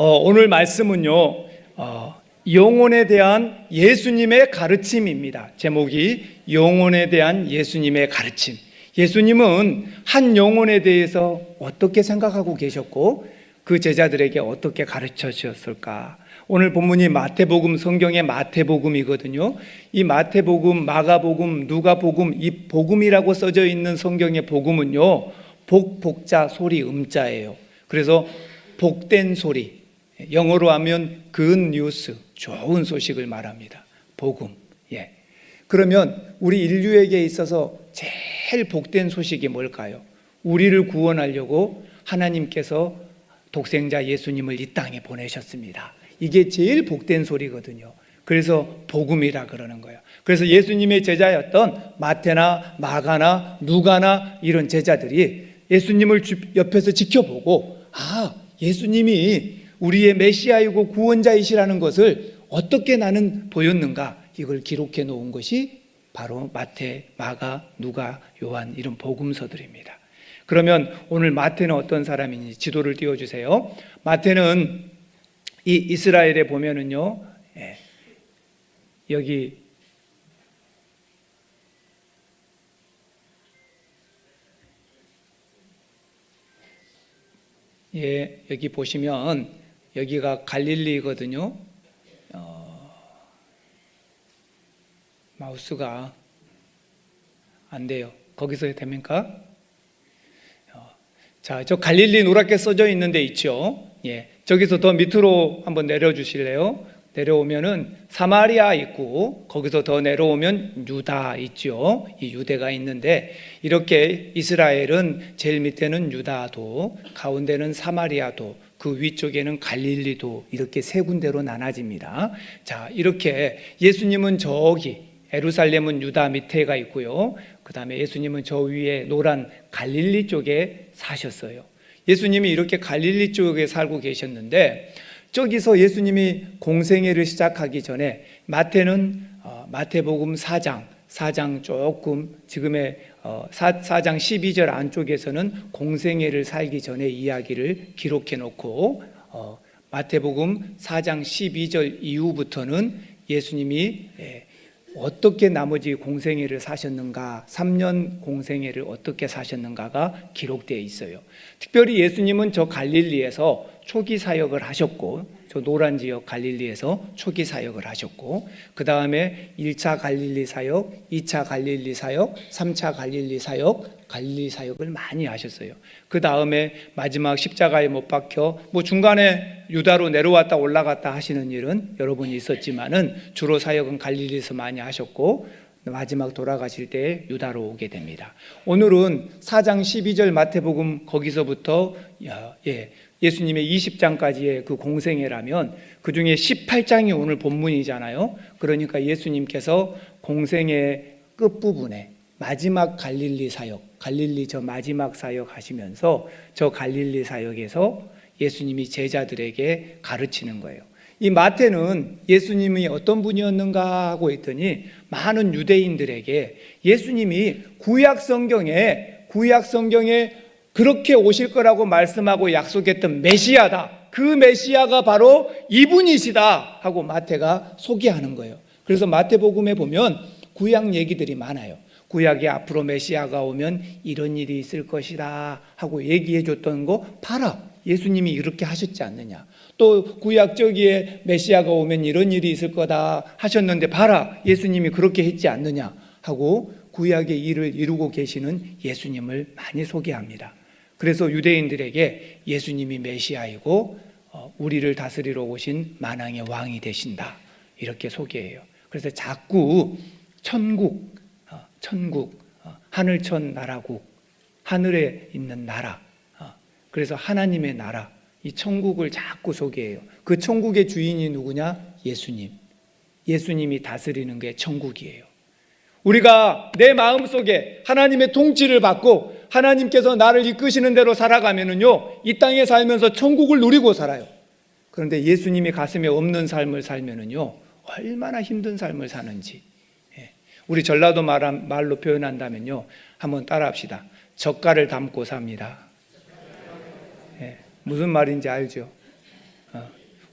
오늘 말씀은요, 영혼에 대한 예수님의 가르침입니다. 제목이 영혼에 대한 예수님의 가르침. 예수님은 한 영혼에 대해서 어떻게 생각하고 계셨고 그 제자들에게 어떻게 가르쳐 주셨을까? 오늘 본문이 마태복음, 성경의 마태복음이거든요. 이 마태복음, 마가복음, 누가복음, 이 복음이라고 써져 있는 성경의 복음은요, 복자 소리 음자예요. 그래서 복된 소리, 영어로 하면 good news, 좋은 소식을 말합니다. 복음. 예. 그러면 우리 인류에게 있어서 제일 복된 소식이 뭘까요? 우리를 구원하려고 하나님께서 독생자 예수님을 이 땅에 보내셨습니다. 이게 제일 복된 소리거든요. 그래서 복음이라 그러는 거예요. 그래서 예수님의 제자였던 마태나 마가나 누가나 이런 제자들이 예수님을 옆에서 지켜보고, 예수님이 우리의 메시아이고 구원자이시라는 것을 어떻게 나는 보였는가, 이걸 기록해 놓은 것이 바로 마태, 마가, 누가, 요한 이런 복음서들입니다. 그러면 오늘 마태는 어떤 사람인지 지도를 띄워주세요. 마태는 이 이스라엘에 보면은요, 여기 여기 보시면 여기가 갈릴리거든요. 마우스가 안 돼요. 거기서 됩니까? 자, 저 갈릴리 노랗게 써져 있는 데 있죠. 저기서 더 밑으로 한번 내려주실래요? 내려오면은 사마리아 있고, 거기서 더 내려오면 유다 있죠. 이 유대가 있는데, 이렇게 이스라엘은 제일 밑에는 유다도, 가운데는 사마리아도, 그 위쪽에는 갈릴리도, 이렇게 세 군데로 나눠집니다. 자, 이렇게 예수님은 저기 예루살렘은 유다 밑에가 있고요. 그 다음에 예수님은 저 위에 노란 갈릴리 쪽에 사셨어요. 예수님이 이렇게 갈릴리 쪽에 살고 계셨는데, 저기서 예수님이 공생애를 시작하기 전에 마태는 마태복음 4장 조금 지금의 4장 12절 안쪽에서는 공생애를 살기 전에 이야기를 기록해 놓고, 마태복음 4장 12절 이후부터는 예수님이 어떻게 나머지 공생애를 사셨는가, 3년 공생애를 어떻게 사셨는가가 기록되어 있어요. 특별히 예수님은 저 갈릴리에서 초기 사역을 하셨고, 저 노란 지역 갈릴리에서 초기 사역을 하셨고, 그 다음에 1차 갈릴리 사역, 2차 갈릴리 사역, 3차 갈릴리 사역, 갈릴리 사역을 많이 하셨어요. 그 다음에 마지막 십자가에 못 박혀 중간에 유다로 내려왔다 올라갔다 하시는 일은 여러 번 있었지만은 주로 사역은 갈릴리에서 많이 하셨고, 마지막 돌아가실 때 유다로 오게 됩니다. 오늘은 4장 12절 마태복음 거기서부터 예수님의 20장까지의 그 공생애라면 그 중에 18장이 오늘 본문이잖아요. 그러니까 예수님께서 공생애 끝부분에 마지막 갈릴리 사역, 갈릴리 저 마지막 사역 하시면서 저 갈릴리 사역에서 예수님이 제자들에게 가르치는 거예요. 이 마태는 예수님이 어떤 분이었는가 하고 했더니, 많은 유대인들에게 예수님이 구약 성경에 그렇게 오실 거라고 말씀하고 약속했던 메시아다, 그 메시아가 바로 이분이시다 하고 마태가 소개하는 거예요. 그래서 마태복음에 보면 구약 얘기들이 많아요. 구약에 앞으로 메시아가 오면 이런 일이 있을 것이다 하고 얘기해 줬던 거 봐라, 예수님이 이렇게 하셨지 않느냐. 또 구약 저기에 메시아가 오면 이런 일이 있을 거다 하셨는데 봐라, 예수님이 그렇게 했지 않느냐 하고 구약의 일을 이루고 계시는 예수님을 많이 소개합니다. 그래서 유대인들에게 예수님이 메시아이고 우리를 다스리러 오신 만왕의 왕이 되신다, 이렇게 소개해요. 그래서 자꾸 천국, 하늘천 나라국, 하늘에 있는 나라, 그래서 하나님의 나라, 이 천국을 자꾸 소개해요. 그 천국의 주인이 누구냐? 예수님. 예수님이 다스리는 게 천국이에요. 우리가 내 마음속에 하나님의 통치를 받고 하나님께서 나를 이끄시는 대로 살아가면은요, 이 땅에 살면서 천국을 누리고 살아요. 그런데 예수님이 가슴에 없는 삶을 살면은요, 얼마나 힘든 삶을 사는지. 우리 전라도 말로 표현한다면요, 한번 따라합시다. 젓갈을 담고 삽니다. 무슨 말인지 알죠?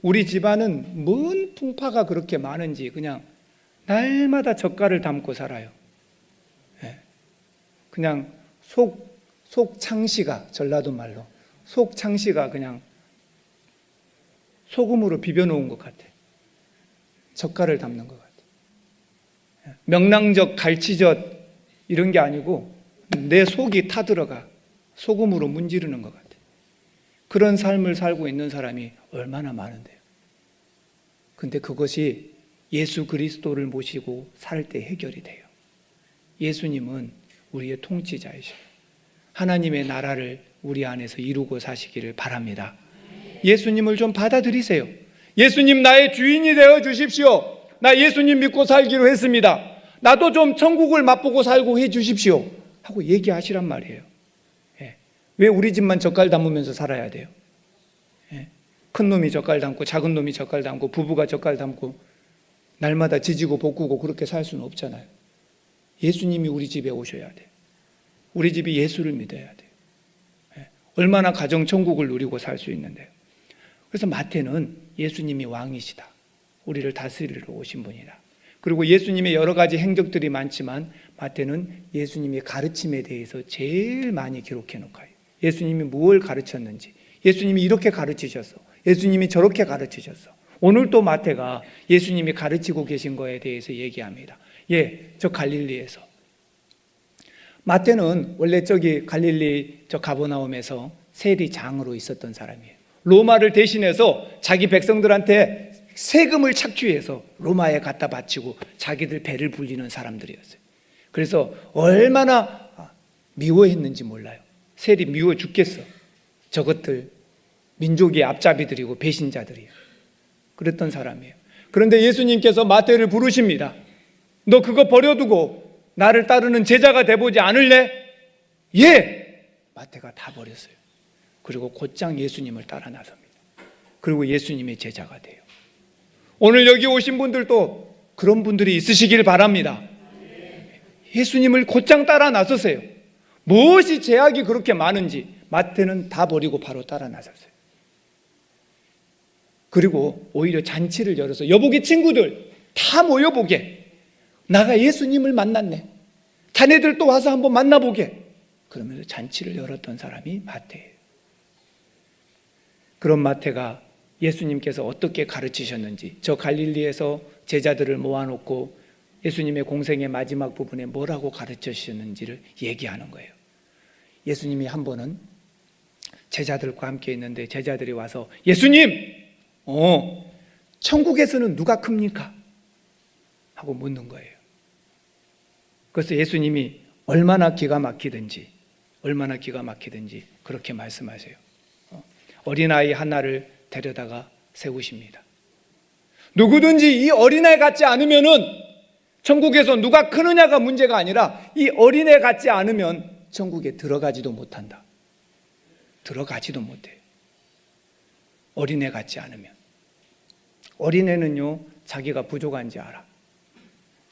우리 집안은 뭔 풍파가 그렇게 많은지 그냥 날마다 젓갈을 담고 살아요. 그냥 속창시가, 전라도 말로 속창시가 그냥 소금으로 비벼놓은 것 같아. 젓갈을 담는 것 같아. 명랑젓, 갈치젓 이런 게 아니고 내 속이 타들어가 소금으로 문지르는 것 같아. 그런 삶을 살고 있는 사람이 얼마나 많은데요. 근데 그것이 예수 그리스도를 모시고 살 때 해결이 돼요. 예수님은 우리의 통치자이시고 하나님의 나라를 우리 안에서 이루고 사시기를 바랍니다. 예수님을 좀 받아들이세요. 예수님 나의 주인이 되어 주십시오. 나 예수님 믿고 살기로 했습니다. 나도 좀 천국을 맛보고 살고 해 주십시오 하고 얘기하시란 말이에요. 왜 우리 집만 젓갈 담으면서 살아야 돼요? 큰 놈이 젓갈 담고 작은 놈이 젓갈 담고 부부가 젓갈 담고 날마다 지지고 볶고 그렇게 살 수는 없잖아요. 예수님이 우리 집에 오셔야 돼요. 우리 집이 예수를 믿어야 돼요. 얼마나 가정 천국을 누리고 살 수 있는데요. 그래서 마태는 예수님이 왕이시다. 우리를 다스리러 오신 분이다. 그리고 예수님의 여러 가지 행적들이 많지만 마태는 예수님의 가르침에 대해서 제일 많이 기록해 놓고요. 예수님이 무엇을 가르쳤는지, 예수님이 이렇게 가르치셨어, 예수님이 저렇게 가르치셨어. 오늘 또 마태가 예수님이 가르치고 계신 거에 대해서 얘기합니다. 저 갈릴리에서. 마태는 원래 저기 갈릴리 저 가버나움에서 세리장으로 있었던 사람이에요. 로마를 대신해서 자기 백성들한테 세금을 착취해서 로마에 갖다 바치고 자기들 배를 불리는 사람들이었어요. 그래서 얼마나 미워했는지 몰라요. 세리 미워 죽겠어. 저것들 민족의 앞잡이들이고 배신자들이에요. 그랬던 사람이에요. 그런데 예수님께서 마태를 부르십니다. 너 그거 버려두고 나를 따르는 제자가 돼보지 않을래? 마태가 다 버렸어요. 그리고 곧장 예수님을 따라 나섭니다. 그리고 예수님의 제자가 돼요. 오늘 여기 오신 분들도 그런 분들이 있으시길 바랍니다. 예수님을 곧장 따라 나서세요. 무엇이 제약이 그렇게 많은지 마태는 다 버리고 바로 따라 나섰어요. 그리고 오히려 잔치를 열어서 여보기 친구들 다 모여보게, 나가 예수님을 만났네, 자네들 또 와서 한번 만나보게, 그러면서 잔치를 열었던 사람이 마태예요. 그런 마태가 예수님께서 어떻게 가르치셨는지, 저 갈릴리에서 제자들을 모아놓고 예수님의 공생의 마지막 부분에 뭐라고 가르치셨는지를 얘기하는 거예요. 예수님이 한 번은 제자들과 함께 있는데 제자들이 와서 예수님, 천국에서는 누가 큽니까? 하고 묻는 거예요. 그래서 예수님이 얼마나 기가 막히든지 그렇게 말씀하세요. 어린아이 하나를 데려다가 세우십니다. 누구든지 이 어린애 같지 않으면은 천국에서 누가 크느냐가 문제가 아니라 이 어린애 같지 않으면 천국에 들어가지도 못한다. 들어가지도 못해요. 어린애 같지 않으면. 어린애는요, 자기가 부족한지 알아.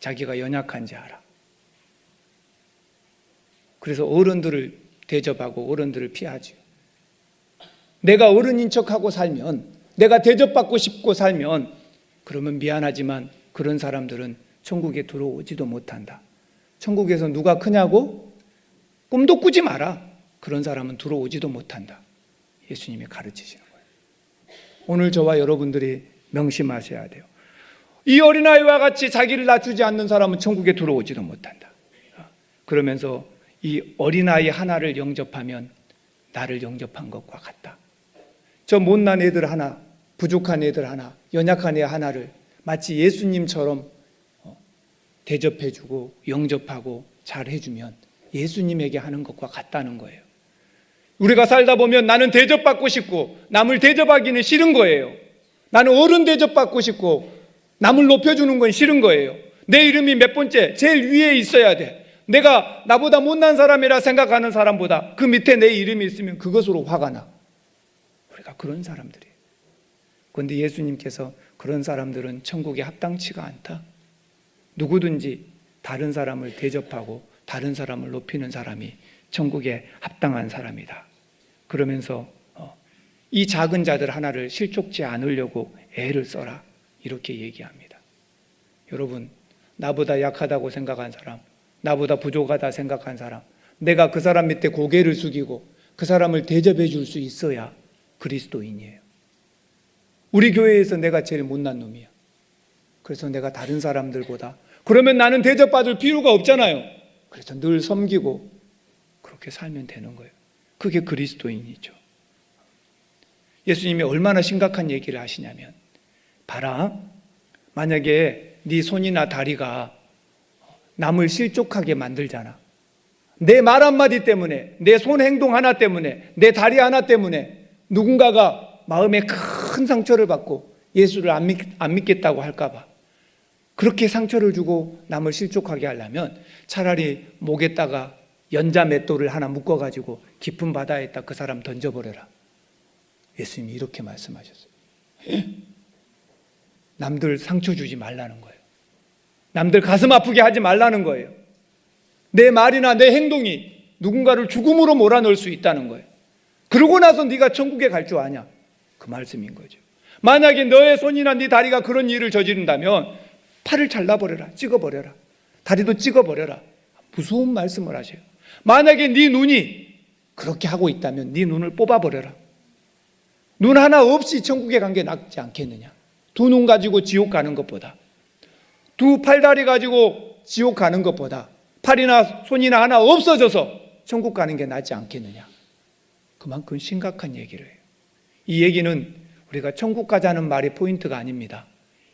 자기가 연약한지 알아. 그래서 어른들을 대접하고 어른들을 피하죠. 내가 어른인 척하고 살면, 내가 대접받고 싶고 살면, 그러면 미안하지만 그런 사람들은 천국에 들어오지도 못한다. 천국에서 누가 크냐고? 꿈도 꾸지 마라. 그런 사람은 들어오지도 못한다. 예수님이 가르치시는 거예요. 오늘 저와 여러분들이 명심하셔야 돼요. 이 어린아이와 같이 자기를 낮추지 않는 사람은 천국에 들어오지도 못한다. 그러면서 이 어린아이 하나를 영접하면 나를 영접한 것과 같다. 저 못난 애들 하나, 부족한 애들 하나, 연약한 애 하나를 마치 예수님처럼 대접해주고 영접하고 잘 해주면 예수님에게 하는 것과 같다는 거예요. 우리가 살다 보면 나는 대접받고 싶고 남을 대접하기는 싫은 거예요. 나는 어른 대접받고 싶고 남을 높여주는 건 싫은 거예요. 내 이름이 몇 번째, 제일 위에 있어야 돼. 내가 나보다 못난 사람이라 생각하는 사람보다 그 밑에 내 이름이 있으면 그것으로 화가 나. 우리가 그런 사람들이에요. 그런데 예수님께서 그런 사람들은 천국에 합당치가 않다. 누구든지 다른 사람을 대접하고 다른 사람을 높이는 사람이 천국에 합당한 사람이다. 그러면서 이 작은 자들 하나를 실족지 않으려고 애를 써라. 이렇게 얘기합니다. 여러분, 나보다 약하다고 생각한 사람, 나보다 부족하다 생각한 사람, 내가 그 사람 밑에 고개를 숙이고 그 사람을 대접해 줄 수 있어야 그리스도인이에요. 우리 교회에서 내가 제일 못난 놈이야. 그래서 내가 다른 사람들보다, 그러면 나는 대접받을 필요가 없잖아요. 그래서 늘 섬기고 그렇게 살면 되는 거예요. 그게 그리스도인이죠. 예수님이 얼마나 심각한 얘기를 하시냐면, 봐라, 만약에 네 손이나 다리가 남을 실족하게 만들잖아. 내 말 한마디 때문에, 내 손 행동 하나 때문에, 내 다리 하나 때문에 누군가가 마음에 큰 상처를 받고 예수를 안 믿겠다고 할까봐 그렇게 상처를 주고 남을 실족하게 하려면 차라리 목에다가 연자 맷돌을 하나 묶어가지고 깊은 바다에다 그 사람 던져버려라. 예수님이 이렇게 말씀하셨어요. 남들 상처 주지 말라는 거예요. 남들 가슴 아프게 하지 말라는 거예요. 내 말이나 내 행동이 누군가를 죽음으로 몰아넣을 수 있다는 거예요. 그러고 나서 네가 천국에 갈 줄 아냐? 그 말씀인 거죠. 만약에 너의 손이나 네 다리가 그런 일을 저지른다면 팔을 잘라버려라. 찍어버려라. 다리도 찍어버려라. 무서운 말씀을 하셔요. 만약에 네 눈이 그렇게 하고 있다면 네 눈을 뽑아버려라. 눈 하나 없이 천국에 간 게 낫지 않겠느냐? 두 눈 가지고 지옥 가는 것보다, 두 팔다리 가지고 지옥 가는 것보다 팔이나 손이나 하나 없어져서 천국 가는 게 낫지 않겠느냐? 그만큼 심각한 얘기를 해요. 이 얘기는 우리가 천국 가자는 말이 포인트가 아닙니다.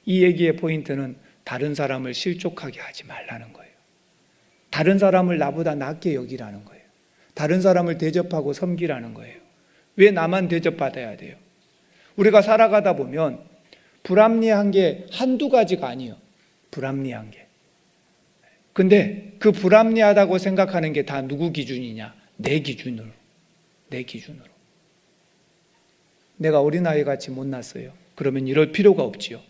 이 얘기의 포인트는 다른 사람을 실족하게 하지 말라는 거예요. 다른 사람을 나보다 낮게 여기라는 거예요. 다른 사람을 대접하고 섬기라는 거예요. 왜 나만 대접받아야 돼요? 우리가 살아가다 보면 불합리한 게 한두 가지가 아니에요. 불합리한 게. 근데 그 불합리하다고 생각하는 게 다 누구 기준이냐? 내 기준으로. 내 기준으로. 내가 어린아이 같이 못났어요. 그러면 이럴 필요가 없지요.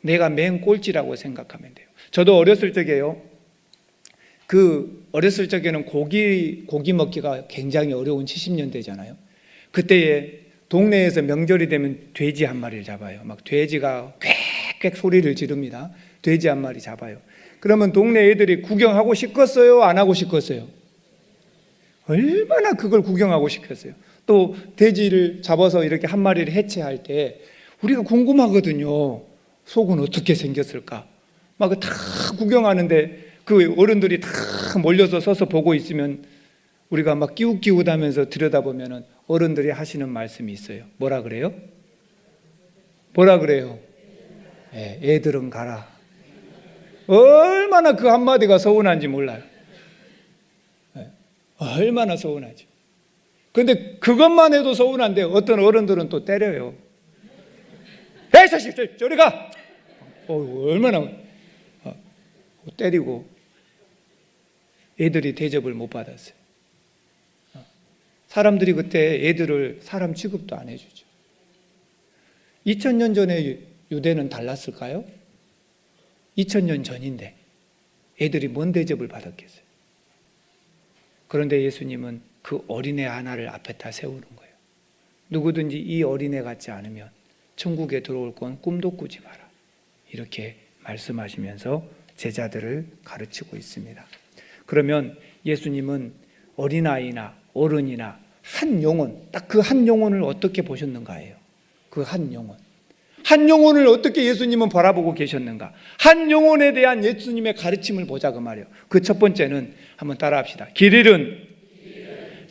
내가 맨 꼴찌라고 생각하면 돼요. 저도 어렸을 적에요. 어렸을 적에는 고기 먹기가 굉장히 어려운 70년대잖아요. 그때에 동네에서 명절이 되면 돼지 한 마리를 잡아요. 막 돼지가 꽥꽥 소리를 지릅니다. 돼지 한 마리 잡아요. 그러면 동네 애들이 구경하고 싶겠어요? 안 하고 싶겠어요? 얼마나 그걸 구경하고 싶겠어요. 또 돼지를 잡아서 이렇게 한 마리를 해체할 때 우리가 궁금하거든요. 속은 어떻게 생겼을까? 막 다 구경하는데 그 어른들이 다 몰려서 서서 보고 있으면 우리가 막 끼웃끼웃하면서 들여다보면 어른들이 하시는 말씀이 있어요. 뭐라 그래요? 뭐라 그래요? 애들은 가라. 얼마나 그 한마디가 서운한지 몰라요. 얼마나 서운하지. 근데 그것만 해도 서운한데 어떤 어른들은 또 때려요. 에이 자식 저리 가. 얼마나 때리고 애들이 대접을 못 받았어요. 사람들이 그때 애들을 사람 취급도 안 해주죠. 2000년 전에 유대는 달랐을까요? 2000년 전인데 애들이 뭔 대접을 받았겠어요? 그런데 예수님은 그 어린애 하나를 앞에다 세우는 거예요. 누구든지 이 어린애 같지 않으면 천국에 들어올 건 꿈도 꾸지 마라. 이렇게 말씀하시면서 제자들을 가르치고 있습니다. 그러면 예수님은 어린아이나 어른이나 한 영혼, 딱 그 한 영혼을 어떻게 보셨는가예요. 그 한 영혼. 한 영혼을 어떻게 예수님은 바라보고 계셨는가. 한 영혼에 대한 예수님의 가르침을 보자 그 말이에요. 그 첫 번째는 한번 따라합시다. 길 잃은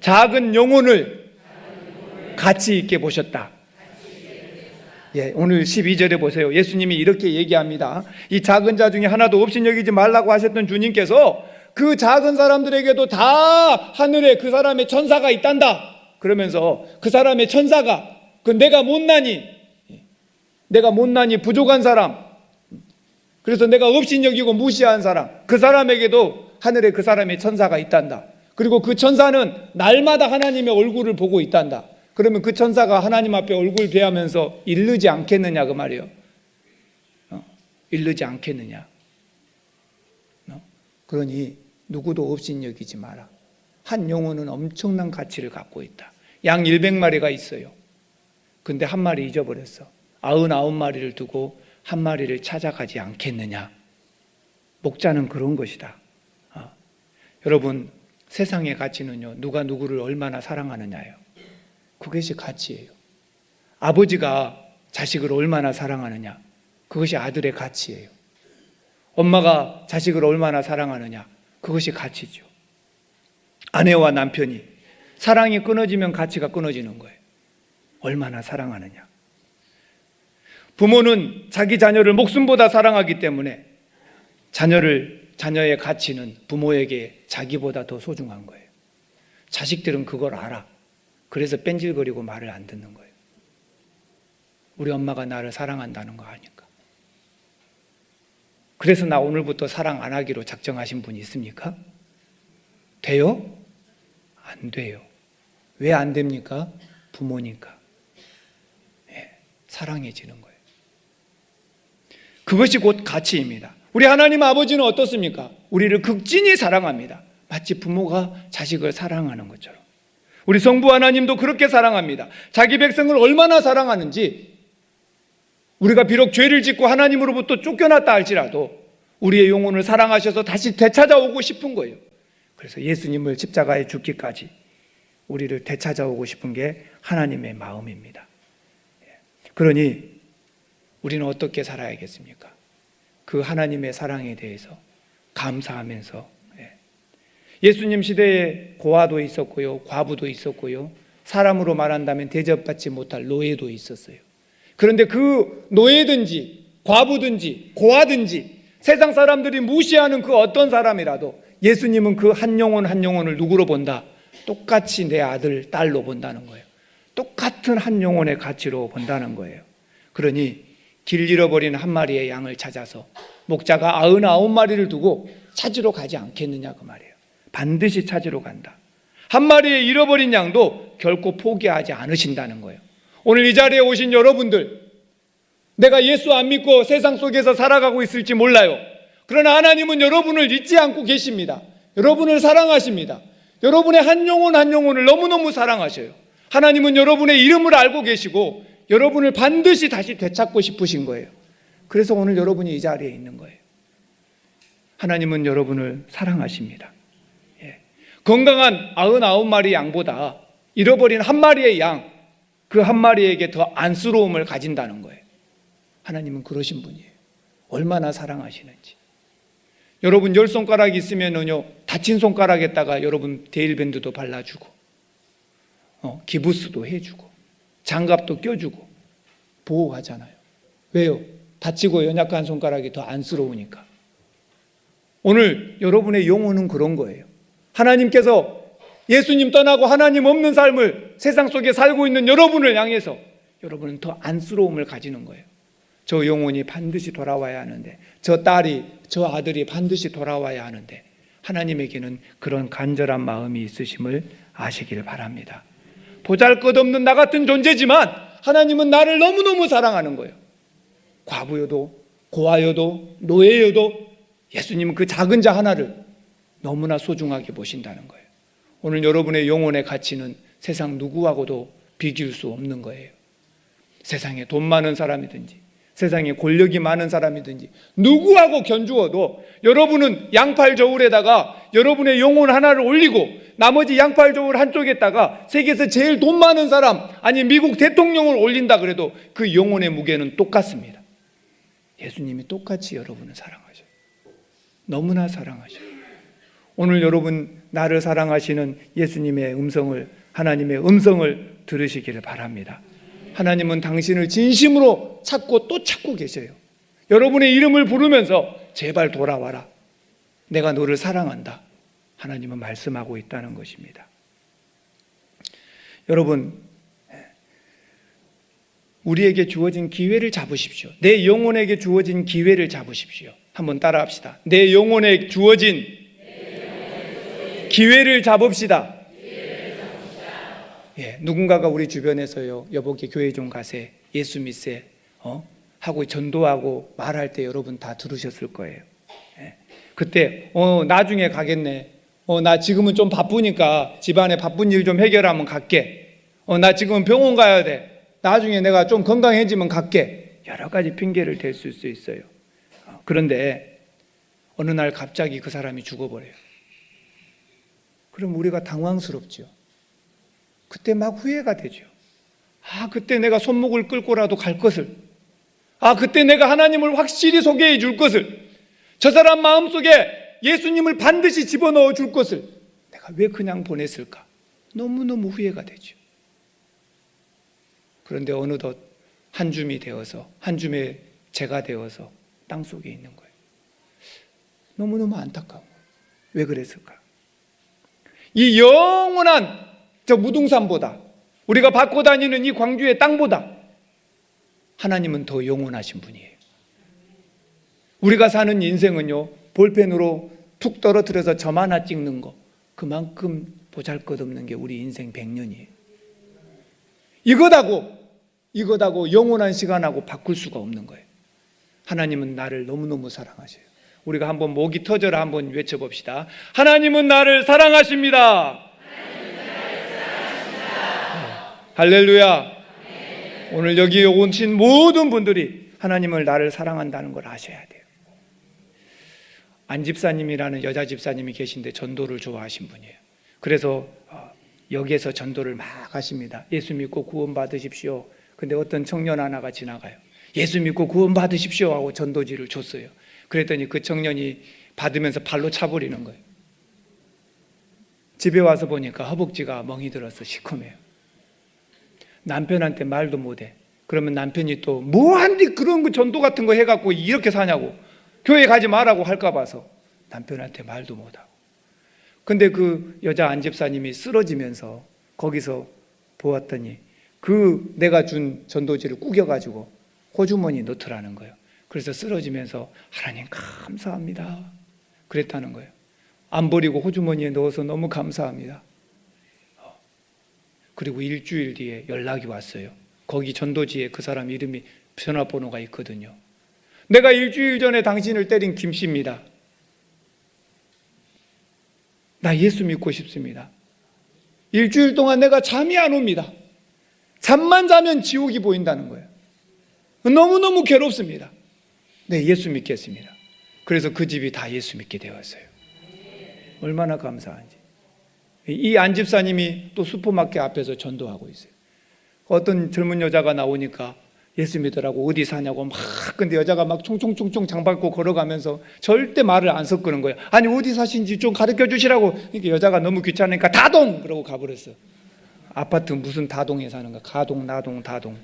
작은 영혼을 가치 있게 보셨다. 오늘 12절에 보세요. 예수님이 이렇게 얘기합니다. 이 작은 자 중에 하나도 없인 여기지 말라고 하셨던 주님께서 그 작은 사람들에게도 다 하늘에 그 사람의 천사가 있단다. 그러면서 그 사람의 천사가 내가 못나니 부족한 사람, 그래서 내가 없인 여기고 무시한 사람, 그 사람에게도 하늘에 그 사람의 천사가 있단다. 그리고 그 천사는 날마다 하나님의 얼굴을 보고 있단다. 그러면 그 천사가 하나님 앞에 얼굴 대하면서 이르지 않겠느냐 그 말이에요. 이르지 않겠느냐. 그러니 누구도 없인 여기지 마라. 한 영혼은 엄청난 가치를 갖고 있다. 양 100마리가 있어요. 근데 한 마리 잊어버렸어. 99마리를 두고 한 마리를 찾아가지 않겠느냐. 목자는 그런 것이다. 여러분, 세상의 가치는요, 누가 누구를 얼마나 사랑하느냐예요. 그것이 가치예요. 아버지가 자식을 얼마나 사랑하느냐, 그것이 아들의 가치예요. 엄마가 자식을 얼마나 사랑하느냐, 그것이 가치죠. 아내와 남편이 사랑이 끊어지면 가치가 끊어지는 거예요. 얼마나 사랑하느냐. 부모는 자기 자녀를 목숨보다 사랑하기 때문에 자녀의 가치는 부모에게 자기보다 더 소중한 거예요. 자식들은 그걸 알아. 그래서 뺀질거리고 말을 안 듣는 거예요. 우리 엄마가 나를 사랑한다는 거 아니까. 그래서 나 오늘부터 사랑 안 하기로 작정하신 분이 있습니까? 돼요? 안 돼요. 왜 안 됩니까? 부모니까. 사랑해지는 거예요. 그것이 곧 가치입니다. 우리 하나님 아버지는 어떻습니까? 우리를 극진히 사랑합니다. 마치 부모가 자식을 사랑하는 것처럼. 우리 성부 하나님도 그렇게 사랑합니다. 자기 백성을 얼마나 사랑하는지, 우리가 비록 죄를 짓고 하나님으로부터 쫓겨났다 할지라도 우리의 영혼을 사랑하셔서 다시 되찾아오고 싶은 거예요. 그래서 예수님을 십자가에 죽기까지 우리를 되찾아오고 싶은 게 하나님의 마음입니다. 그러니 우리는 어떻게 살아야겠습니까? 그 하나님의 사랑에 대해서 감사하면서, 예수님 시대에 고아도 있었고요, 과부도 있었고요, 사람으로 말한다면 대접받지 못할 노예도 있었어요. 그런데 그 노예든지 과부든지 고아든지 세상 사람들이 무시하는 그 어떤 사람이라도 예수님은 그 한 영혼 한 영혼을 누구로 본다? 똑같이 내 아들, 딸로 본다는 거예요. 똑같은 한 영혼의 가치로 본다는 거예요. 그러니 길 잃어버린 한 마리의 양을 찾아서 목자가 99마리를 두고 찾으러 가지 않겠느냐 그 말이에요. 반드시 찾으러 간다. 한 마리의 잃어버린 양도 결코 포기하지 않으신다는 거예요. 오늘 이 자리에 오신 여러분들, 내가 예수 안 믿고 세상 속에서 살아가고 있을지 몰라요. 그러나 하나님은 여러분을 잊지 않고 계십니다. 여러분을 사랑하십니다. 여러분의 한 영혼 한 영혼을 너무너무 사랑하셔요. 하나님은 여러분의 이름을 알고 계시고 여러분을 반드시 다시 되찾고 싶으신 거예요. 그래서 오늘 여러분이 이 자리에 있는 거예요. 하나님은 여러분을 사랑하십니다. 건강한 99마리 양보다 잃어버린 한 마리의 양, 그 한 마리에게 더 안쓰러움을 가진다는 거예요. 하나님은 그러신 분이에요. 얼마나 사랑하시는지. 여러분 10손가락이 있으면은요, 다친 손가락에다가 여러분 데일밴드도 발라주고, 기부스도 해주고, 장갑도 껴주고, 보호하잖아요. 왜요? 다치고 연약한 손가락이 더 안쓰러우니까. 오늘 여러분의 영혼은 그런 거예요. 하나님께서 예수님 떠나고 하나님 없는 삶을 세상 속에 살고 있는 여러분을 향해서 여러분은 더 안쓰러움을 가지는 거예요. 저 영혼이 반드시 돌아와야 하는데, 저 딸이, 저 아들이 반드시 돌아와야 하는데, 하나님에게는 그런 간절한 마음이 있으심을 아시길 바랍니다. 보잘것없는 나 같은 존재지만 하나님은 나를 너무너무 사랑하는 거예요. 과부여도 고아여도 노예여도 예수님은 그 작은 자 하나를 너무나 소중하게 보신다는 거예요. 오늘 여러분의 영혼의 가치는 세상 누구하고도 비길 수 없는 거예요. 세상에 돈 많은 사람이든지 세상에 권력이 많은 사람이든지 누구하고 견주어도 여러분은 양팔 저울에다가 여러분의 영혼 하나를 올리고 나머지 양팔 저울 한쪽에다가 세계에서 제일 돈 많은 사람, 아니 미국 대통령을 올린다 그래도 그 영혼의 무게는 똑같습니다. 예수님이 똑같이 여러분을 사랑하셔요. 너무나 사랑하셔요. 오늘 여러분 나를 사랑하시는 예수님의 음성을, 하나님의 음성을 들으시기를 바랍니다. 하나님은 당신을 진심으로 찾고 또 찾고 계셔요. 여러분의 이름을 부르면서 제발 돌아와라. 내가 너를 사랑한다. 하나님은 말씀하고 있다는 것입니다. 여러분, 우리에게 주어진 기회를 잡으십시오. 내 영혼에게 주어진 기회를 잡으십시오. 한번 따라합시다. 내 영혼에 주어진 기회를 잡읍시다. 누군가가 우리 주변에서요, 여보게 교회 좀 가세, 예수 믿세, 하고 전도하고 말할 때 여러분 다 들으셨을 거예요. 그때 나중에 가겠네. 나 지금은 좀 바쁘니까 집안에 바쁜 일 좀 해결하면 갈게. 나 지금은 병원 가야 돼. 나중에 내가 좀 건강해지면 갈게. 여러 가지 핑계를 댈 수 있어요. 그런데 어느 날 갑자기 그 사람이 죽어버려요. 그럼 우리가 당황스럽죠. 그때 막 후회가 되죠. 그때 내가 손목을 끌고라도 갈 것을, 그때 내가 하나님을 확실히 소개해 줄 것을, 저 사람 마음속에 예수님을 반드시 집어넣어 줄 것을 내가 왜 그냥 보냈을까? 너무너무 후회가 되죠. 그런데 어느덧 한 줌이 되어서, 한 줌의 재가 되어서 땅속에 있는 거예요. 너무너무 안타까운 거예요. 왜 그랬을까? 이 영원한 저 무등산보다, 우리가 받고 다니는 이 광주의 땅보다 하나님은 더 영원하신 분이에요. 우리가 사는 인생은요, 볼펜으로 툭 떨어뜨려서 점 하나 찍는 거, 그만큼 보잘것없는 게 우리 인생 100년이에요. 이것하고 영원한 시간하고 바꿀 수가 없는 거예요. 하나님은 나를 너무너무 사랑하셔요. 우리가 한번 목이 터져라 한번 외쳐봅시다. 하나님은 나를 사랑하십니다. 할렐루야. 오늘 여기 오신 모든 분들이 하나님을 나를 사랑한다는 걸 아셔야 돼요. 안 집사님이라는 여자 집사님이 계신데 전도를 좋아하신 분이에요. 그래서 여기에서 전도를 막 하십니다. 예수 믿고 구원 받으십시오. 근데 어떤 청년 하나가 지나가요. 예수 믿고 구원 받으십시오 하고 전도지를 줬어요. 그랬더니 그 청년이 받으면서 발로 차버리는 거예요. 집에 와서 보니까 허벅지가 멍이 들어서 시커매요. 남편한테 말도 못해. 그러면 남편이 또 뭐한디 그런 거 전도 같은 거 해갖고 이렇게 사냐고, 교회 가지 말라고 할까 봐서 남편한테 말도 못하고. 근데 그 여자 안 집사님이 쓰러지면서 거기서 보았더니 그 내가 준 전도지를 구겨가지고 호주머니에 넣더라는 거예요. 그래서 쓰러지면서 하나님 감사합니다 그랬다는 거예요. 안 버리고 호주머니에 넣어서 너무 감사합니다. 그리고 일주일 뒤에 연락이 왔어요. 거기 전도지에 그 사람 이름이 전화번호가 있거든요. 내가 일주일 전에 당신을 때린 김씨입니다. 나 예수 믿고 싶습니다. 일주일 동안 내가 잠이 안 옵니다. 잠만 자면 지옥이 보인다는 거예요. 너무너무 괴롭습니다. 네, 예수 믿겠습니다. 그래서 그 집이 다 예수 믿게 되었어요. 얼마나 감사한지. 이 안 집사님이 또 슈퍼마켓 앞에서 전도하고 있어요. 어떤 젊은 여자가 나오니까 예수 믿으라고 어디 사냐고 막, 근데 여자가 막 총총총총 장밟고 걸어가면서 절대 말을 안 섞는 거예요. 아니 어디 사신지 좀 가르쳐 주시라고. 그러니까 여자가 너무 귀찮으니까 다동! 그러고 가버렸어. 아파트 무슨 다동에 사는가. 가동, 나동, 다동.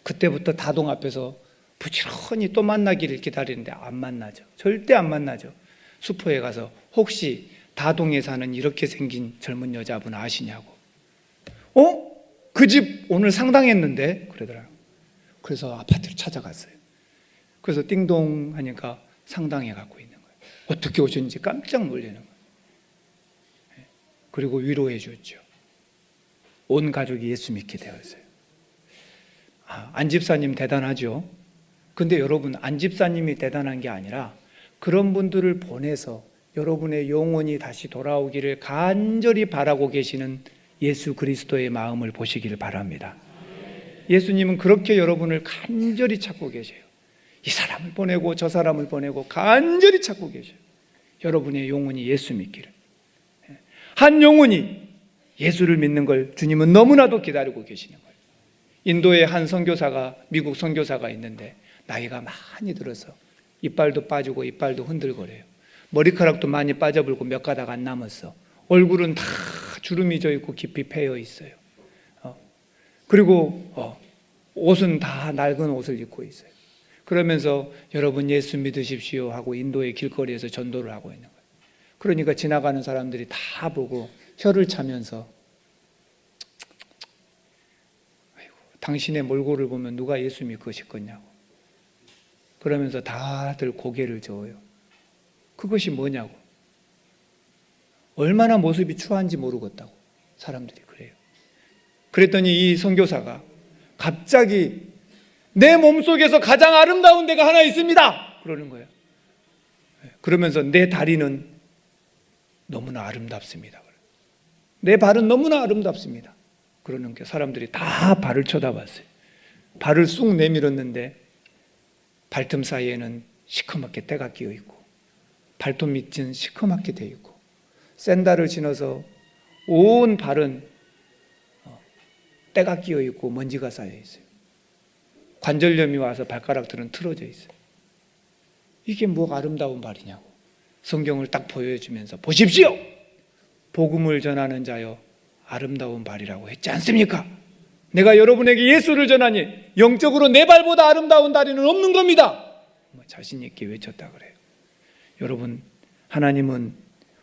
그때부터 다동 앞에서 부지런히 또 만나기를 기다리는데 안 만나죠. 절대 안 만나죠. 슈퍼에 가서 혹시 다동에 사는 이렇게 생긴 젊은 여자분 아시냐고. 그 집 오늘 상담했는데 그러더라고요. 그래서 아파트를 찾아갔어요. 그래서 띵동 하니까 상담해 갖고 있는 거예요. 어떻게 오셨는지 깜짝 놀라는 거예요. 그리고 위로해 줬죠. 온 가족이 예수 믿게 되었어요. 안 집사님 대단하죠. 근데 여러분, 안 집사님이 대단한 게 아니라 그런 분들을 보내서 여러분의 영혼이 다시 돌아오기를 간절히 바라고 계시는 예수 그리스도의 마음을 보시기를 바랍니다. 예수님은 그렇게 여러분을 간절히 찾고 계세요. 이 사람을 보내고 저 사람을 보내고 간절히 찾고 계셔요. 여러분의 영혼이 예수 믿기를. 한 영혼이 예수를 믿는 걸 주님은 너무나도 기다리고 계시는 거예요. 인도에 한 선교사가, 미국 선교사가 있는데 나이가 많이 들어서 이빨도 빠지고 이빨도 흔들거려요. 머리카락도 많이 빠져버리고 몇 가닥 안 남았어. 얼굴은 다 주름이 져 있고 깊이 패여 있어요. 그리고 옷은 다 낡은 옷을 입고 있어요. 그러면서 여러분 예수 믿으십시오 하고 인도의 길거리에서 전도를 하고 있는 거예요. 그러니까 지나가는 사람들이 다 보고 혀를 차면서 아이고, 당신의 몰골을 보면 누가 예수 믿고 싶겠냐고. 그러면서 다들 고개를 저어요. 그것이 뭐냐고. 얼마나 모습이 추한지 모르겠다고 사람들이 그래요. 그랬더니 이 선교사가 갑자기 내 몸속에서 가장 아름다운 데가 하나 있습니다 그러는 거예요. 그러면서 내 다리는 너무나 아름답습니다. 내 발은 너무나 아름답습니다. 그러는 게 사람들이 다 발을 쳐다봤어요. 발을 쑥 내밀었는데 발틈 사이에는 시커멓게 때가 끼어 있고 발톱 밑은 시커멓게 돼 있고 샌들을 신어서 온 발은 때가 끼어 있고 먼지가 쌓여 있어요. 관절염이 와서 발가락들은 틀어져 있어요. 이게 뭐가 아름다운 발이냐고 성경을 딱 보여주면서 보십시오! 복음을 전하는 자여 아름다운 발이라고 했지 않습니까? 내가 여러분에게 예수를 전하니 영적으로 내 발보다 아름다운 다리는 없는 겁니다. 자신 있게 외쳤다 그래요. 여러분, 하나님은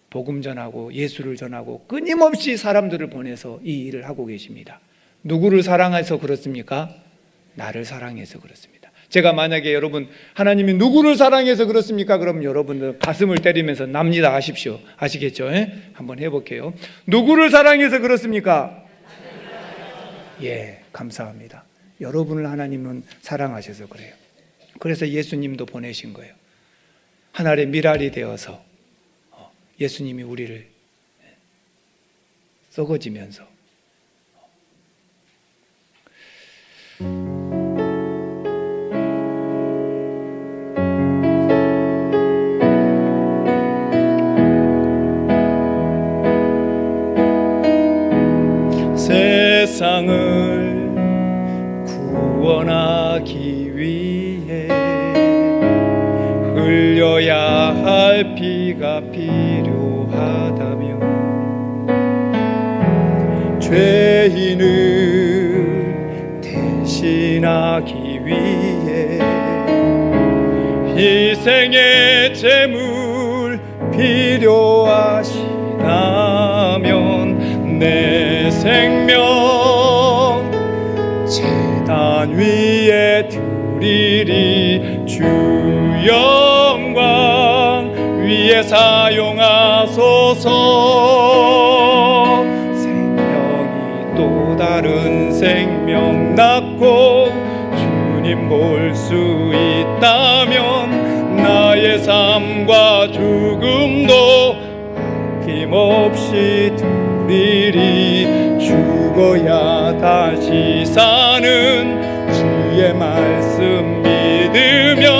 복음 전하고 예수를 전하고 끊임없이 사람들을 보내서 이 일을 하고 계십니다. 누구를 사랑해서 그렇습니까? 나를 사랑해서 그렇습니다. 제가 만약에 여러분 하나님이 누구를 사랑해서 그렇습니까? 그럼 여러분들 가슴을 때리면서 납니다 하십시오. 아시겠죠? 한번 해볼게요. 누구를 사랑해서 그렇습니까? 예, 감사합니다. 여러분을 하나님은 사랑하셔서 그래요. 그래서 예수님도 보내신 거예요. 하늘의 미랄이 되어서 예수님이 우리를 썩어지면서 세상을 구원하기 위해 흘려야 할 피가 필요하다면 죄인을 대신하기 위해 희생의 제물 필요하시다면 내 생명 제단 위에 드리리 주 영광 위에 사용하소서. 생명이 또 다른 생명 낳고 주님 볼 수 있다면 나의 삶과 죽음도 아낌없이 드리리. 죽어야 다시 사는 주의 말씀 믿으며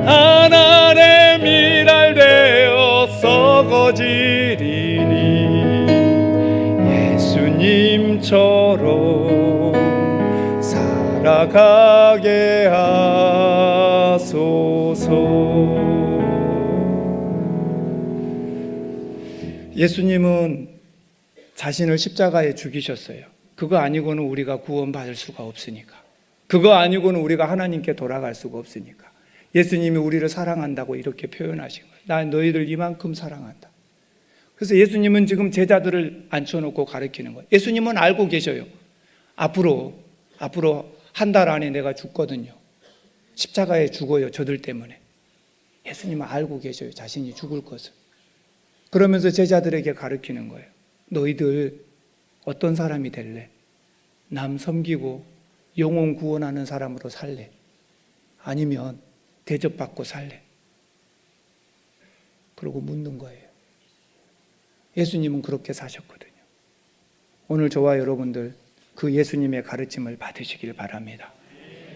하나님의 미랄 되어 썩어지리니 예수님처럼 살아가게 하소서. 예수님은 자신을 십자가에 죽이셨어요. 그거 아니고는 우리가 구원받을 수가 없으니까. 그거 아니고는 우리가 하나님께 돌아갈 수가 없으니까. 예수님이 우리를 사랑한다고 이렇게 표현하신 거예요. 나 너희들 이만큼 사랑한다. 그래서 예수님은 지금 제자들을 앉혀놓고 가르치는 거예요. 예수님은 알고 계셔요. 앞으로 한 달 안에 내가 죽거든요. 십자가에 죽어요. 저들 때문에. 예수님은 알고 계셔요. 자신이 죽을 것을. 그러면서 제자들에게 가르치는 거예요. 너희들 어떤 사람이 될래? 남 섬기고 영혼 구원하는 사람으로 살래? 아니면 대접받고 살래? 그러고 묻는 거예요. 예수님은 그렇게 사셨거든요. 오늘 저와 여러분들 그 예수님의 가르침을 받으시길 바랍니다.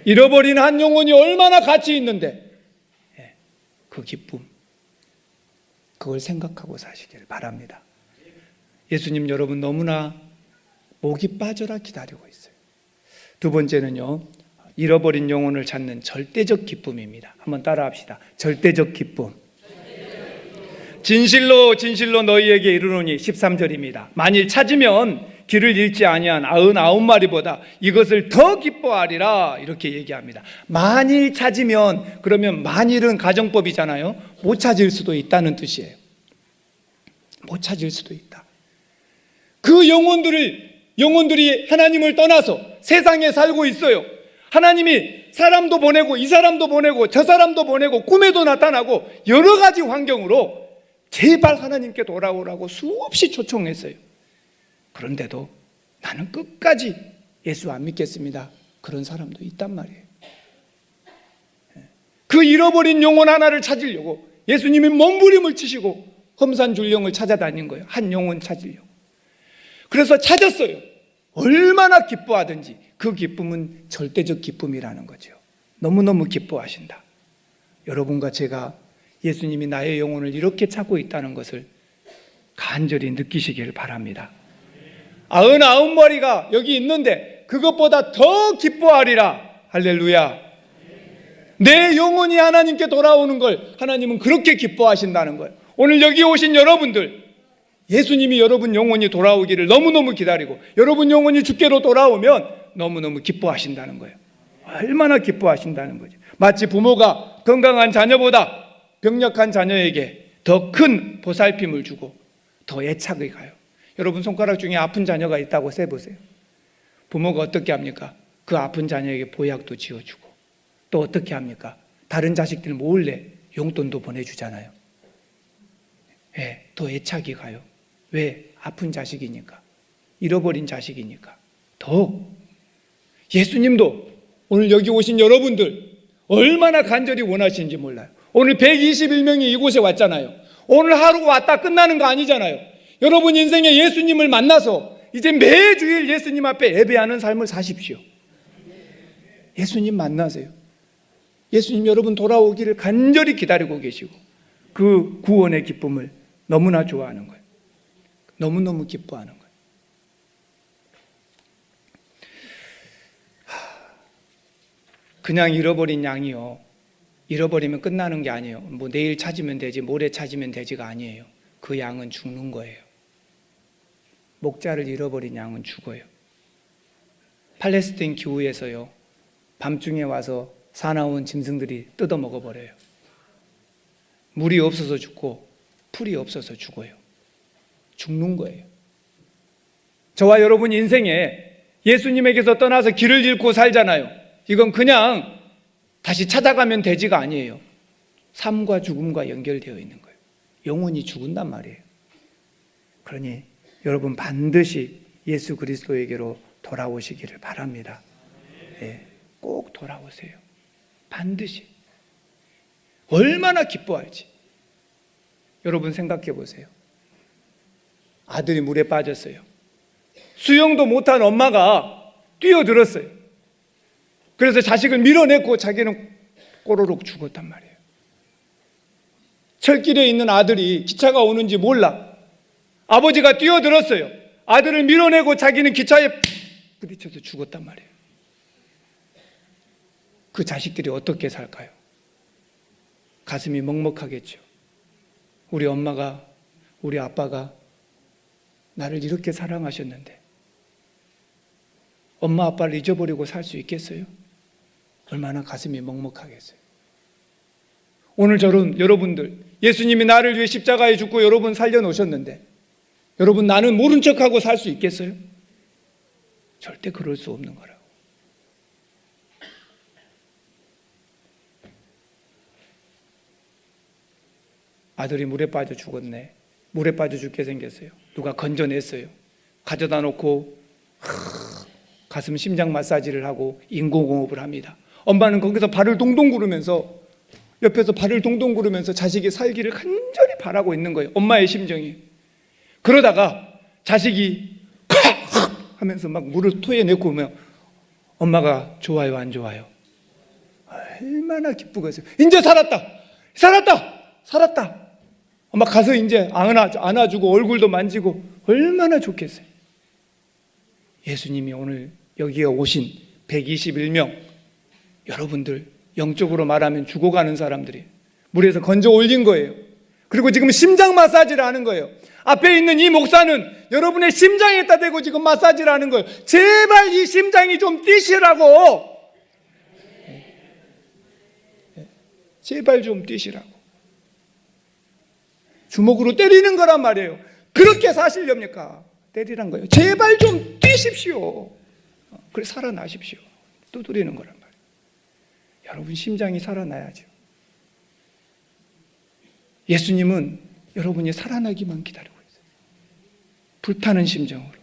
잃어버린 한 영혼이 얼마나 가치 있는데 그 기쁨, 그걸 생각하고 사시길 바랍니다. 예수님 여러분 너무나 목이 빠져라 기다리고 있어요. 두 번째는요, 잃어버린 영혼을 찾는 절대적 기쁨입니다. 한번 따라합시다. 절대적 기쁨. 진실로 진실로 너희에게 이르노니 13절입니다. 만일 찾으면 길을 잃지 아니한 99마리보다 이것을 더 기뻐하리라 이렇게 얘기합니다. 만일 찾으면, 그러면 만일은 가정법이잖아요. 못 찾을 수도 있다는 뜻이에요. 못 찾을 수도 있다. 그 영혼들이 하나님을 떠나서 세상에 살고 있어요. 하나님이 사람도 보내고 이 사람도 보내고 저 사람도 보내고 꿈에도 나타나고 여러 가지 환경으로 제발 하나님께 돌아오라고 수없이 초청했어요. 그런데도 나는 끝까지 예수 안 믿겠습니다. 그런 사람도 있단 말이에요. 그 잃어버린 영혼 하나를 찾으려고 예수님이 몸부림을 치시고 험산줄령을 찾아다닌 거예요. 한 영혼 찾으려고. 그래서 찾았어요. 얼마나 기뻐하든지 그 기쁨은 절대적 기쁨이라는 거죠. 너무너무 기뻐하신다. 여러분과 제가 예수님이 나의 영혼을 이렇게 찾고 있다는 것을 간절히 느끼시기를 바랍니다. 99머리가 여기 있는데 그것보다 더 기뻐하리라. 할렐루야. 내 영혼이 하나님께 돌아오는 걸 하나님은 그렇게 기뻐하신다는 거예요. 오늘 여기 오신 여러분들, 예수님이 여러분 영혼이 돌아오기를 너무너무 기다리고 여러분 영혼이 주께로 돌아오면 너무너무 기뻐하신다는 거예요. 얼마나 기뻐하신다는 거죠. 마치 부모가 건강한 자녀보다 병력한 자녀에게 더 큰 보살핌을 주고 더 애착이 가요. 여러분 손가락 중에 아픈 자녀가 있다고 세보세요. 부모가 어떻게 합니까? 그 아픈 자녀에게 보약도 지어주고 또 어떻게 합니까? 다른 자식들 몰래 용돈도 보내주잖아요. 예, 더 애착이 가요. 왜? 아픈 자식이니까, 잃어버린 자식이니까. 더 예수님도 오늘 여기 오신 여러분들 얼마나 간절히 원하시는지 몰라요. 오늘 121명이 이곳에 왔잖아요. 오늘 하루가 왔다 끝나는 거 아니잖아요. 여러분 인생에 예수님을 만나서 이제 매주일 예수님 앞에 예배하는 삶을 사십시오. 예수님 만나세요. 예수님 여러분 돌아오기를 간절히 기다리고 계시고 그 구원의 기쁨을 너무나 좋아하는 거예요. 너무너무 기뻐하는 거예요. 그냥 잃어버린 양이요, 잃어버리면 끝나는 게 아니에요. 뭐 내일 찾으면 되지 모레 찾으면 되지가 아니에요. 그 양은 죽는 거예요. 목자를 잃어버린 양은 죽어요. 팔레스타인 기후에서요, 밤중에 와서 사나운 짐승들이 뜯어 먹어버려요. 물이 없어서 죽고 풀이 없어서 죽어요. 죽는 거예요. 저와 여러분 인생에 예수님에게서 떠나서 길을 잃고 살잖아요. 이건 그냥 다시 찾아가면 되지가 아니에요. 삶과 죽음과 연결되어 있는 거예요. 영혼이 죽은단 말이에요. 그러니 여러분 반드시 예수 그리스도에게로 돌아오시기를 바랍니다. 예, 꼭 돌아오세요. 반드시. 얼마나 기뻐할지 여러분 생각해 보세요. 아들이 물에 빠졌어요. 수영도 못한 엄마가 뛰어들었어요. 그래서 자식을 밀어냈고 자기는 꼬로록 죽었단 말이에요. 철길에 있는 아들이 기차가 오는지 몰라. 아버지가 뛰어들었어요. 아들을 밀어내고 자기는 기차에 부딪혀서 죽었단 말이에요. 그 자식들이 어떻게 살까요? 가슴이 먹먹하겠죠. 우리 엄마가, 우리 아빠가 나를 이렇게 사랑하셨는데 엄마 아빠를 잊어버리고 살 수 있겠어요? 얼마나 가슴이 먹먹하겠어요. 오늘 저런 여러분들, 예수님이 나를 위해 십자가에 죽고 여러분 살려놓으셨는데 여러분 나는 모른 척하고 살 수 있겠어요? 절대 그럴 수 없는 거라고. 아들이 물에 빠져 죽었네. 물에 빠져 죽게 생겼어요. 누가 건져냈어요. 가져다 놓고 가슴 심장 마사지를 하고 인공호흡을 합니다. 엄마는 거기서 발을 동동 구르면서 옆에서 발을 동동 구르면서 자식이 살기를 간절히 바라고 있는 거예요. 엄마의 심정이. 그러다가 자식이 콱 하면서 막 물을 토해내고 오면 엄마가 좋아요 안 좋아요? 얼마나 기쁘겠어요. 이제 살았다. 살았다. 살았다. 엄마 가서 이제 안아주고 얼굴도 만지고 얼마나 좋겠어요. 예수님이 오늘 여기에 오신 121명 여러분들 영적으로 말하면 죽어가는 사람들이 물에서 건져 올린 거예요. 그리고 지금 심장 마사지를 하는 거예요. 앞에 있는 이 목사는 여러분의 심장에다 대고 지금 마사지를 하는 거예요. 제발 이 심장이 좀 뛰시라고. 제발 좀 뛰시라고. 주먹으로 때리는 거란 말이에요. 그렇게 사시렵니까? 때리란 거예요. 제발 좀 뛰십시오. 그래 살아나십시오. 두드리는 거란 말이에요. 여러분 심장이 살아나야죠. 예수님은 여러분이 살아나기만 기다리고 있어요. 불타는 심정으로.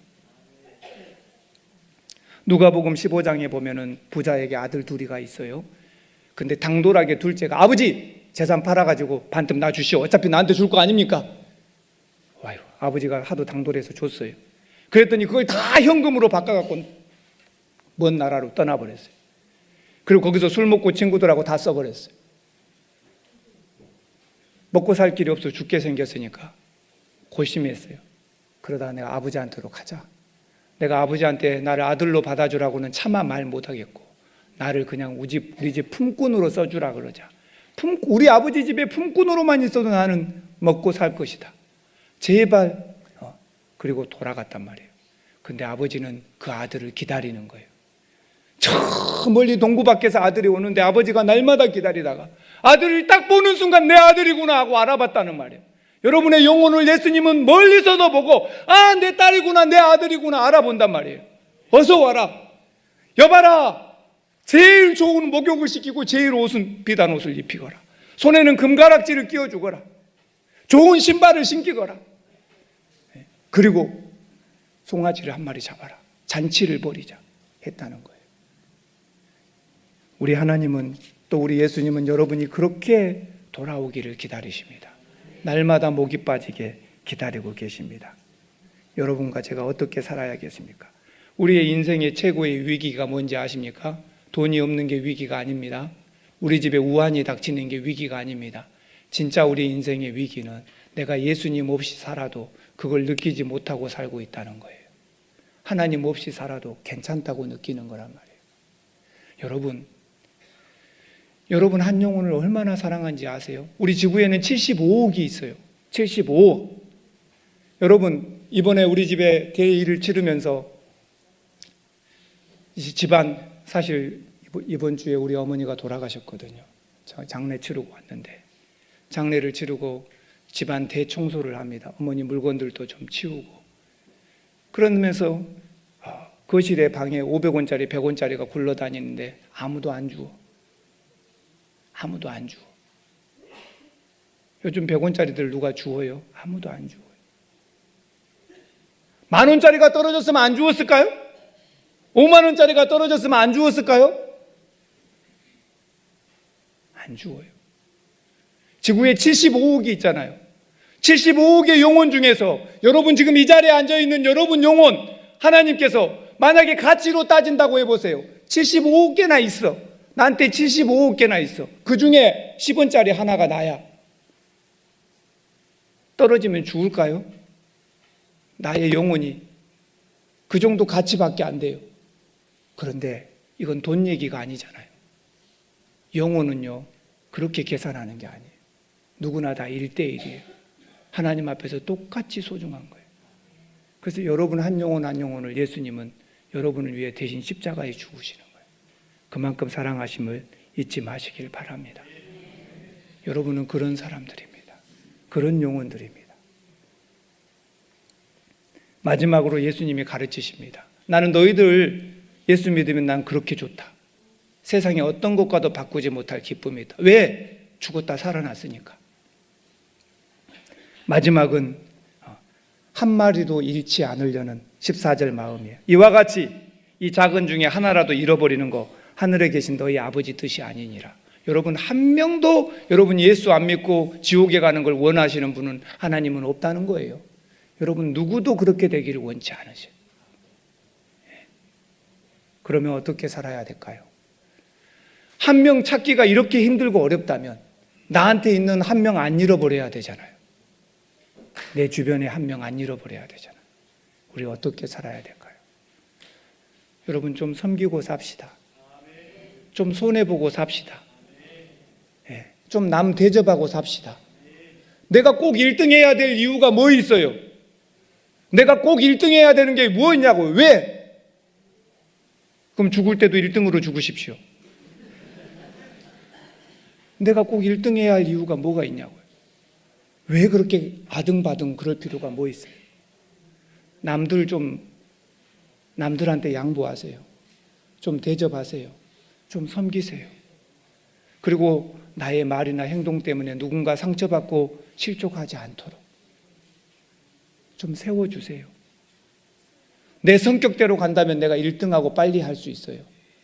누가복음 15장에 보면은 부자에게 아들 둘이가 있어요. 근데 당돌하게 둘째가 아버지 재산 팔아가지고 반쯤 놔주시오. 어차피 나한테 줄 거 아닙니까? 와요. 아버지가 하도 당돌해서 줬어요. 그랬더니 그걸 다 현금으로 바꿔갖고 먼 나라로 떠나버렸어요. 그리고 거기서 술 먹고 친구들하고 다 써버렸어요. 먹고 살 길이 없어 죽게 생겼으니까 고심했어요. 그러다가 내가 아버지한테로 가자. 내가 아버지한테 나를 아들로 받아주라고는 차마 말 못하겠고 나를 그냥 우리 집 품꾼으로 써주라 그러자. 우리 아버지 집에 품꾼으로만 있어도 나는 먹고 살 것이다. 제발. 그리고 돌아갔단 말이에요. 근데 아버지는 그 아들을 기다리는 거예요. 저 멀리 동구 밖에서 아들이 오는데 아버지가 날마다 기다리다가 아들을 딱 보는 순간 내 아들이구나 하고 알아봤다는 말이에요. 여러분의 영혼을 예수님은 멀리서도 보고 내 딸이구나, 내 아들이구나 알아본단 말이에요. 어서 와라. 여봐라. 제일 좋은 목욕을 시키고 제일 비단 옷을 입히거라. 손에는 금가락지를 끼워주거라. 좋은 신발을 신기거라. 그리고 송아지를 한 마리 잡아라. 잔치를 벌이자 했다는 거예요. 우리 하나님은 또 우리 예수님은 여러분이 그렇게 돌아오기를 기다리십니다. 날마다 목이 빠지게 기다리고 계십니다. 여러분과 제가 어떻게 살아야겠습니까? 우리의 인생의 최고의 위기가 뭔지 아십니까? 돈이 없는 게 위기가 아닙니다. 우리 집에 우환이 닥치는 게 위기가 아닙니다. 진짜 우리 인생의 위기는 내가 예수님 없이 살아도 그걸 느끼지 못하고 살고 있다는 거예요. 하나님 없이 살아도 괜찮다고 느끼는 거란 말이에요. 여러분 한 영혼을 얼마나 사랑한지 아세요? 우리 지구에는 75억이 있어요. 75억. 여러분 이번에 우리 집에 대의를 치르면서 집안 사실 이번 주에 우리 어머니가 돌아가셨거든요. 장례 치르고 왔는데 장례를 치르고 집안 대청소를 합니다. 어머니 물건들도 좀 치우고 그러면서 거실에 방에 500원짜리 100원짜리가 굴러다니는데 아무도 안 주워. 아무도 안 주워. 요즘 100원짜리들 누가 주워요? 아무도 안 주워요. 10,000원짜리가 떨어졌으면 안 주웠을까요? 50,000원짜리가 떨어졌으면 안 주웠을까요? 안 주워요. 지구에 75억이 있잖아요. 75억의 영혼 중에서 여러분 지금 이 자리에 앉아있는 여러분 영혼 하나님께서 만약에 가치로 따진다고 해보세요. 75억 개나 있어. 나한테 75억 개나 있어. 그 중에 10원짜리 하나가 나야. 떨어지면 죽을까요? 나의 영혼이 그 정도 가치밖에 안 돼요. 그런데 이건 돈 얘기가 아니잖아요. 영혼은요 그렇게 계산하는 게 아니에요. 누구나 다 1대1이에요. 하나님 앞에서 똑같이 소중한 거예요. 그래서 여러분 한 영혼 한 영혼을 예수님은 여러분을 위해 대신 십자가에 죽으시는 거예요. 그만큼 사랑하심을 잊지 마시길 바랍니다. 여러분은 그런 사람들입니다. 그런 영혼들입니다. 마지막으로 예수님이 가르치십니다. 나는 너희들 예수 믿으면 난 그렇게 좋다. 세상에 어떤 것과도 바꾸지 못할 기쁨이다. 왜? 죽었다 살아났으니까. 마지막은 한 마리도 잃지 않으려는 14절 마음이에요. 이와 같이 이 작은 중에 하나라도 잃어버리는 거 하늘에 계신 너희 아버지 뜻이 아니니라. 여러분 한 명도 여러분 예수 안 믿고 지옥에 가는 걸 원하시는 분은 하나님은 없다는 거예요. 여러분 누구도 그렇게 되기를 원치 않으셔요. 그러면 어떻게 살아야 될까요? 한 명 찾기가 이렇게 힘들고 어렵다면 나한테 있는 한 명 안 잃어버려야 되잖아요. 내 주변에 한 명 안 잃어버려야 되잖아요. 우리 어떻게 살아야 될까요? 여러분 좀 섬기고 삽시다. 좀 손해보고 삽시다. 좀 남 대접하고 삽시다. 내가 꼭 1등 해야 될 이유가 뭐 있어요? 내가 꼭 1등 해야 되는 게 뭐였냐고요? 왜? 그럼 죽을 때도 1등으로 죽으십시오. 내가 꼭 1등 해야 할 이유가 뭐가 있냐고요? 왜 그렇게 아등바등 그럴 필요가 뭐 있어요? 남들한테 양보하세요. 좀 대접하세요. 좀 섬기세요. 그리고 나의 말이나 행동 때문에 누군가 상처받고 실족하지 않도록 좀 세워주세요. 내 성격대로 간다면 내가 1등하고 빨리 할 수 있어요.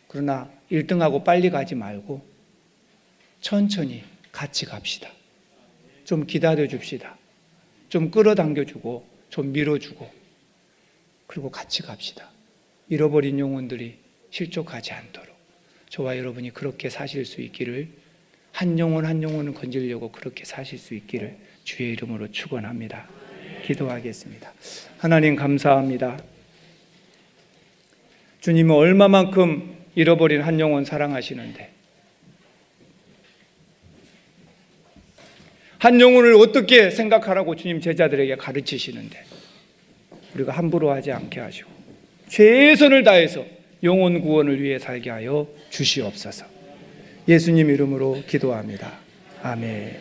그러나 1등하고 빨리 가지 말고 천천히 같이 갑시다. 좀 기다려 줍시다. 좀 끌어당겨 주고 좀 밀어주고 그리고 같이 갑시다. 잃어버린 영혼들이 실족하지 않도록 저와 여러분이 그렇게 사실 수 있기를, 한 영혼 한 영혼을 건지려고 그렇게 사실 수 있기를 주의 이름으로 축원합니다. 기도하겠습니다. 하나님 감사합니다. 주님은 얼마만큼 잃어버린 한 영혼 사랑하시는데, 한 영혼을 어떻게 생각하라고 주님 제자들에게 가르치시는데 우리가 함부로 하지 않게 하시고 최선을 다해서 영혼 구원을 위해 살게 하여 주시옵소서. 예수님 이름으로 기도합니다. 아멘.